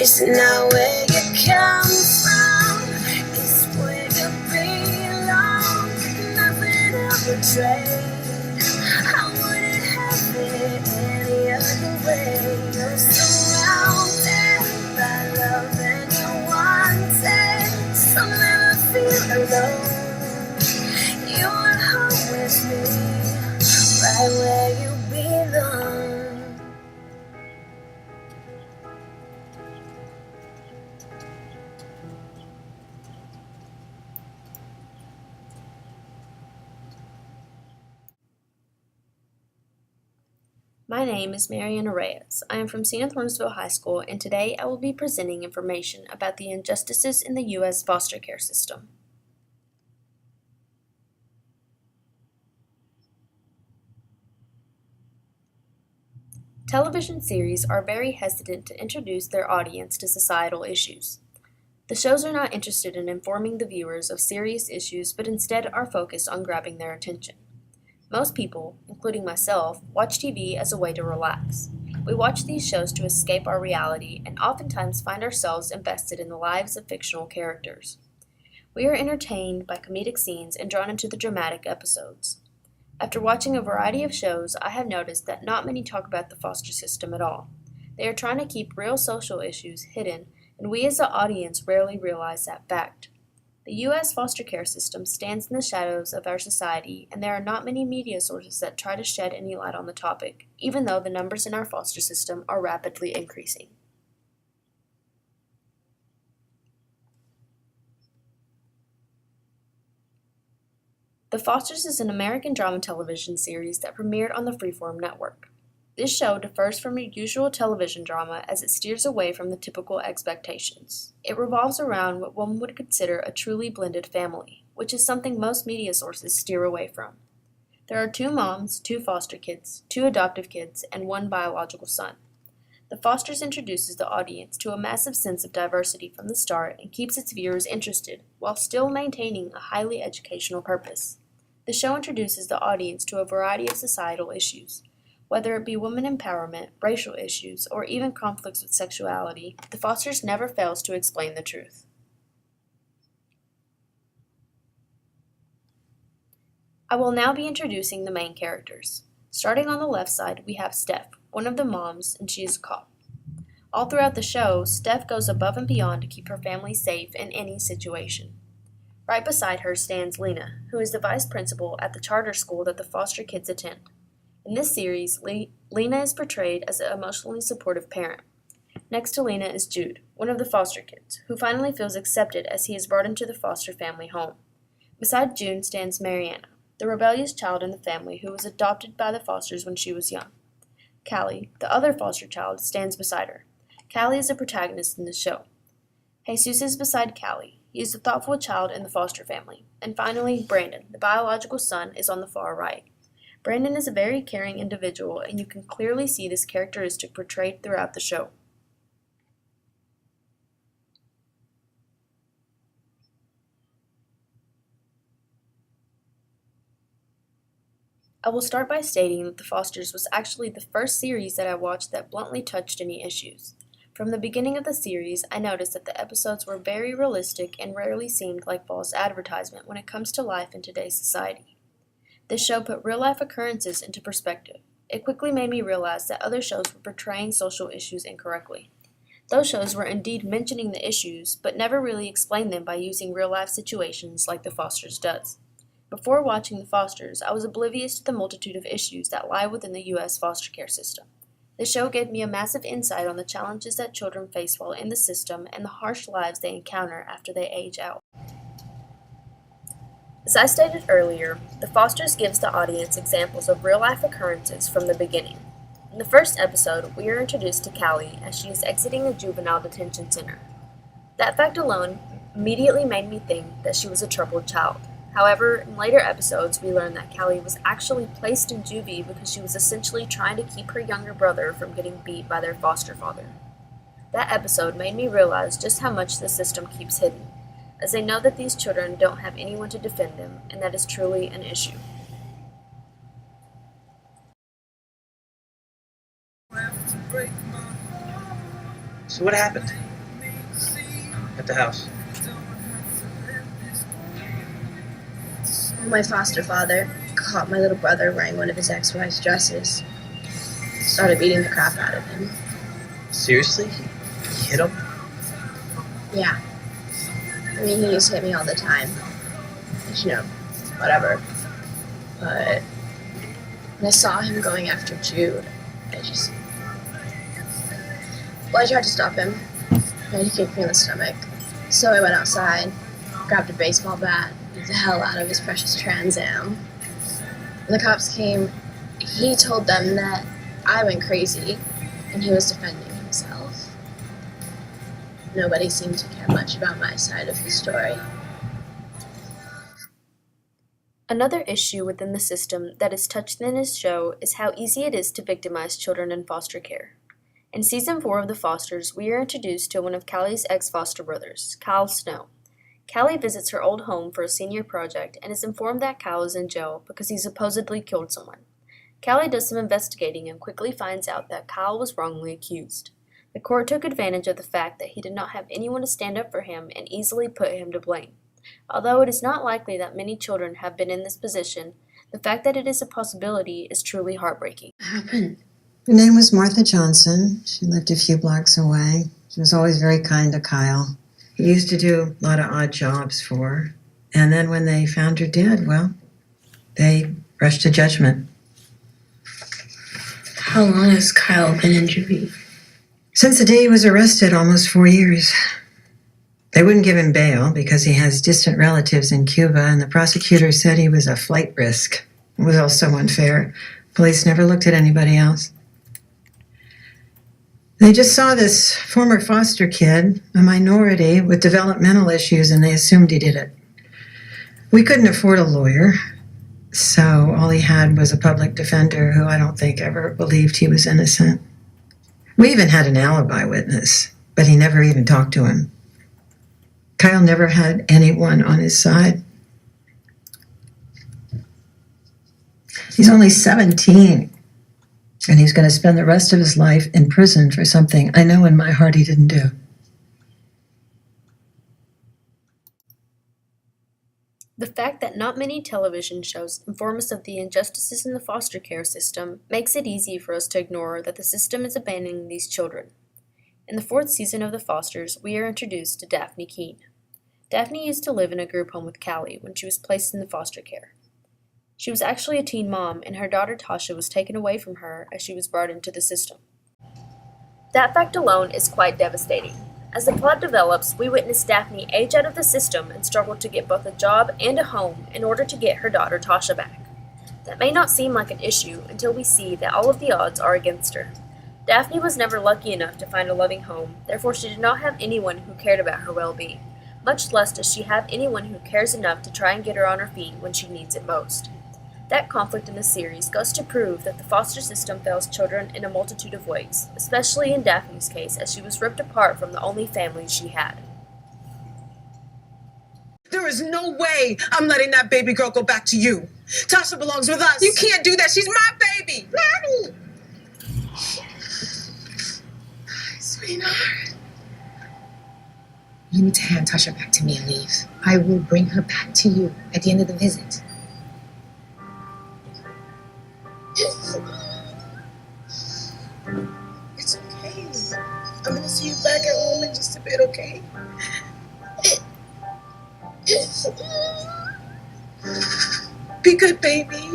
It's not where you come from, it's where you belong. Nothing ever trade. I wouldn't have it any other way. You're surrounded by love and you want it, so never feel alone. You're home with me, right where you belong. My name is Mariana Reyes. I am from St. Thornsville High School, and today I will be presenting information about the injustices in the U.S. foster care system. Television series are very hesitant to introduce their audience to societal issues. The shows are not interested in informing the viewers of serious issues, but instead are focused on grabbing their attention. Most people, including myself, watch TV as a way to relax. We watch these shows to escape our reality and oftentimes find ourselves invested in the lives of fictional characters. We are entertained by comedic scenes and drawn into the dramatic episodes. After watching a variety of shows, I have noticed that not many talk about the foster system at all. They are trying to keep real social issues hidden, and we as the audience rarely realize that fact. The U.S. foster care system stands in the shadows of our society, and there are not many media sources that try to shed any light on the topic, even though the numbers in our foster system are rapidly increasing. The Fosters is an American drama television series that premiered on the Freeform network. This show differs from a usual television drama as it steers away from the typical expectations. It revolves around what one would consider a truly blended family, which is something most media sources steer away from. There are 2 moms, 2 foster kids, 2 adoptive kids, and 1 biological son. The Fosters introduces the audience to a massive sense of diversity from the start and keeps its viewers interested, while still maintaining a highly educational purpose. The show introduces the audience to a variety of societal issues. Whether it be women empowerment, racial issues, or even conflicts with sexuality, the Fosters never fails to explain the truth. I will now be introducing the main characters. Starting on the left side, we have Steph, one of the moms, and she is a cop. All throughout the show, Steph goes above and beyond to keep her family safe in any situation. Right beside her stands Lena, who is the vice principal at the charter school that the foster kids attend. In this series, Lena is portrayed as an emotionally supportive parent. Next to Lena is Jude, one of the foster kids, who finally feels accepted as he is brought into the foster family home. Beside Jude stands Mariana, the rebellious child in the family who was adopted by the Fosters when she was young. Callie, the other foster child, stands beside her. Callie is a protagonist in the show. Jesus is beside Callie. He is the thoughtful child in the foster family. And finally, Brandon, the biological son, is on the far right. Brandon is a very caring individual, and you can clearly see this characteristic portrayed throughout the show. I will start by stating that The Fosters was actually the first series that I watched that bluntly touched any issues. From the beginning of the series, I noticed that the episodes were very realistic and rarely seemed like false advertisement when it comes to life in today's society. This show put real-life occurrences into perspective. It quickly made me realize that other shows were portraying social issues incorrectly. Those shows were indeed mentioning the issues, but never really explained them by using real-life situations like The Fosters does. Before watching The Fosters, I was oblivious to the multitude of issues that lie within the U.S. foster care system. The show gave me a massive insight on the challenges that children face while in the system and the harsh lives they encounter after they age out. As I stated earlier, The Fosters gives the audience examples of real-life occurrences from the beginning. In the first episode, we are introduced to Callie as she is exiting a juvenile detention center. That fact alone immediately made me think that she was a troubled child. However, in later episodes, we learn that Callie was actually placed in juvie because she was essentially trying to keep her younger brother from getting beat by their foster father. That episode made me realize just how much the system keeps hidden, as they know that these children don't have anyone to defend them, and that is truly an issue. So what happened? at the house? My foster father caught my little brother wearing one of his ex-wife's dresses. Started beating the crap out of him. Seriously? He hit him? Yeah. I mean, he used to hit me all the time. But, whatever. But when I saw him going after Jude, I tried to stop him. And he kicked me in the stomach. So I went outside, grabbed a baseball bat, beat the hell out of his precious Trans Am. When the cops came, he told them that I went crazy and he was defending himself. Nobody seemed to care much about my side of the story. Another issue within the system that is touched in this show is how easy it is to victimize children in foster care. In Season 4 of The Fosters, we are introduced to one of Callie's ex-foster brothers, Kyle Snow. Callie visits her old home for a senior project and is informed that Kyle is in jail because he supposedly killed someone. Callie does some investigating and quickly finds out that Kyle was wrongly accused. The court took advantage of the fact that he did not have anyone to stand up for him and easily put him to blame. Although it is not likely that many children have been in this position, the fact that it is a possibility is truly heartbreaking. What happened? Her name was Martha Johnson. She lived a few blocks away. She was always very kind to Kyle. He used to do a lot of odd jobs for her. And then when they found her dead, well, they rushed to judgment. How long has Kyle been in juvie? Since the day he was arrested, almost 4 years. They wouldn't give him bail because he has distant relatives in Cuba, and the prosecutor said he was a flight risk. It was all so unfair. Police never looked at anybody else. They just saw this former foster kid, a minority with developmental issues, and they assumed he did it. We couldn't afford a lawyer, so all he had was a public defender who I don't think ever believed he was innocent. We even had an alibi witness, but he never even talked to him. Kyle never had anyone on his side. He's only 17. And he's going to spend the rest of his life in prison for something I know in my heart he didn't do. The fact that not many television shows inform us of the injustices in the foster care system makes it easy for us to ignore that the system is abandoning these children. In the 4th season of The Fosters, we are introduced to Daphne Keene. Daphne used to live in a group home with Callie when she was placed in the foster care. She was actually a teen mom, and her daughter Tasha was taken away from her as she was brought into the system. That fact alone is quite devastating. As the plot develops, we witness Daphne age out of the system and struggle to get both a job and a home in order to get her daughter Tasha back. That may not seem like an issue until we see that all of the odds are against her. Daphne was never lucky enough to find a loving home, therefore she did not have anyone who cared about her well-being, much less does she have anyone who cares enough to try and get her on her feet when she needs it most. That conflict in the series goes to prove that the foster system fails children in a multitude of ways, especially in Daphne's case as she was ripped apart from the only family she had. There is no way I'm letting that baby girl go back to you. Tasha belongs with us. You can't do that. She's my baby. Mommy. Sweetheart. You need to hand Tasha back to me and leave. I will bring her back to you at the end of the visit. It's okay. I'm gonna see you back at home in just a bit, okay? Be good, baby.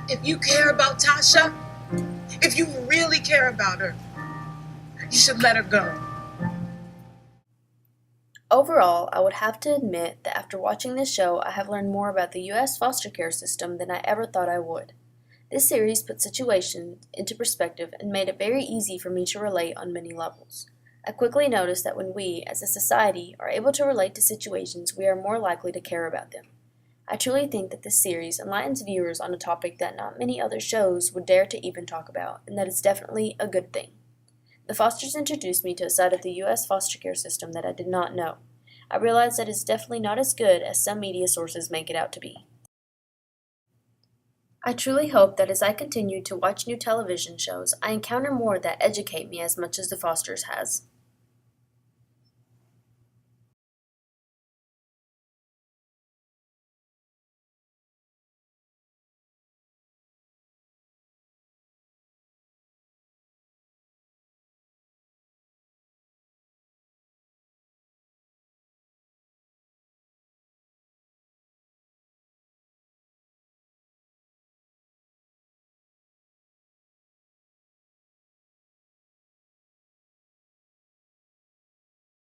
If you care about Tasha, if you really care about her, you should let her go. Overall, I would have to admit that after watching this show, I have learned more about the U.S. foster care system than I ever thought I would. This series put situations into perspective and made it very easy for me to relate on many levels. I quickly noticed that when we, as a society, are able to relate to situations, we are more likely to care about them. I truly think that this series enlightens viewers on a topic that not many other shows would dare to even talk about, and that is definitely a good thing. The Fosters introduced me to a side of the U.S. foster care system that I did not know. I realized that it is definitely not as good as some media sources make it out to be. I truly hope that as I continue to watch new television shows, I encounter more that educate me as much as The Fosters has.